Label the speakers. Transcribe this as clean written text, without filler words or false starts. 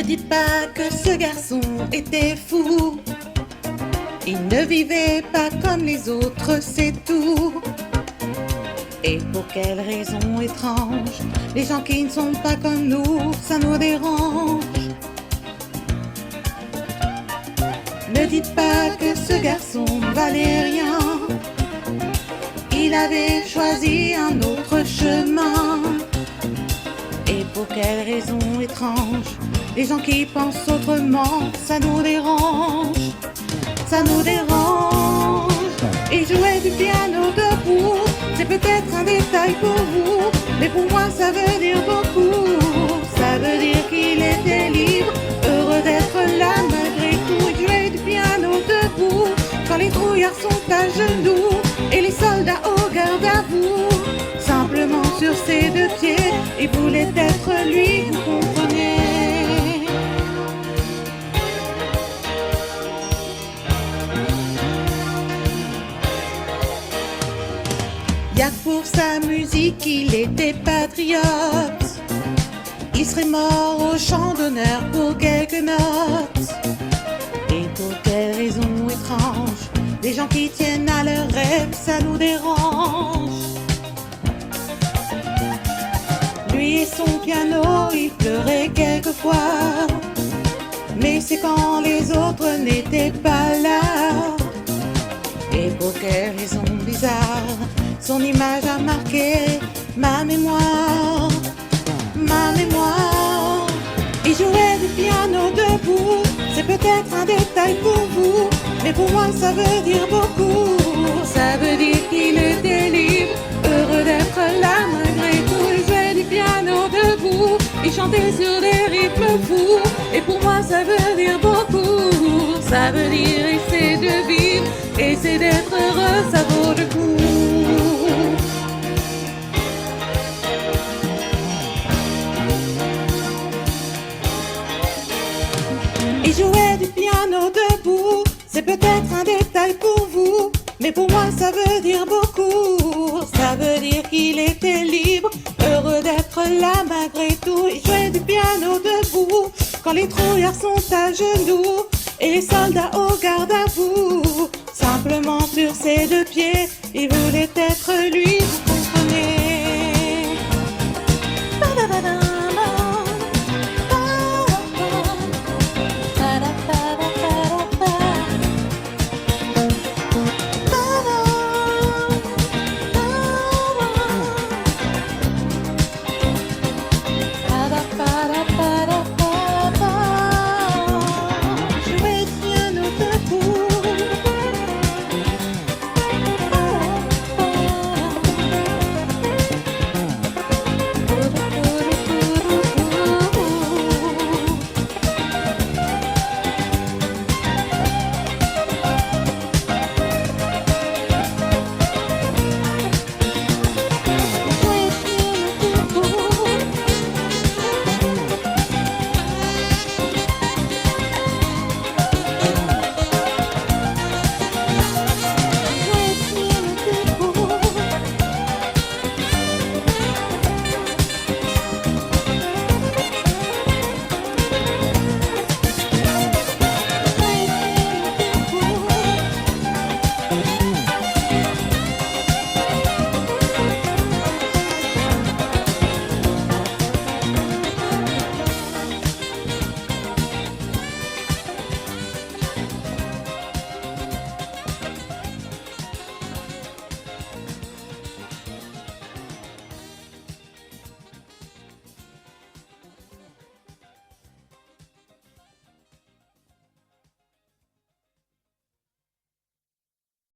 Speaker 1: dites pas que ce garçon était fou. Il ne vivait pas comme les autres, c'est tout. Et pour quelle raison étrange, les gens qui ne sont pas comme nous, ça nous dérange. Ne dites pas que ce garçon valait rien. Il avait choisi un autre chemin. Et pour quelle raison étrange, les gens qui pensent autrement, ça nous dérange. Ça nous dérange. Il jouait du piano debout. C'est peut-être un détail pour vous, mais pour moi ça veut dire beaucoup. Ça veut dire qu'il était libre, heureux d'être là malgré tout. Il jouait du piano debout, quand les trouillards sont à genoux et les soldats au garde à vous. Simplement sur ses deux pieds, il voulait être lui, vous comprenez. Y'a que pour sa musique, il était patriote. Il serait mort au champ d'honneur pour quelques notes. Et pour quelle raison étrange, les gens qui tiennent à leurs rêves, ça nous dérange. Lui et son piano, il pleurait quelquefois. Mais c'est quand les autres n'étaient pas là. Et pour quelle raison bizarre, son image a marqué ma mémoire. Ma mémoire. Il jouait du piano debout. C'est peut-être un détail pour vous, mais pour moi ça veut dire beaucoup. Ça veut dire qu'il était libre, heureux d'être là malgré tout. Il jouait du piano debout. Il chantait sur des rythmes fous. Et pour moi ça veut dire beaucoup. Ça veut dire essayer de vivre, essayer d'être heureux, ça vaut le coup. Il jouait du piano debout, c'est peut-être un détail pour vous, mais pour moi ça veut dire beaucoup. Ça veut dire qu'il était libre, heureux d'être là malgré tout. Il jouait du piano debout, quand les trouillards sont à genoux et les soldats au garde à vous. Simplement sur ses deux pieds, il voulait être lui.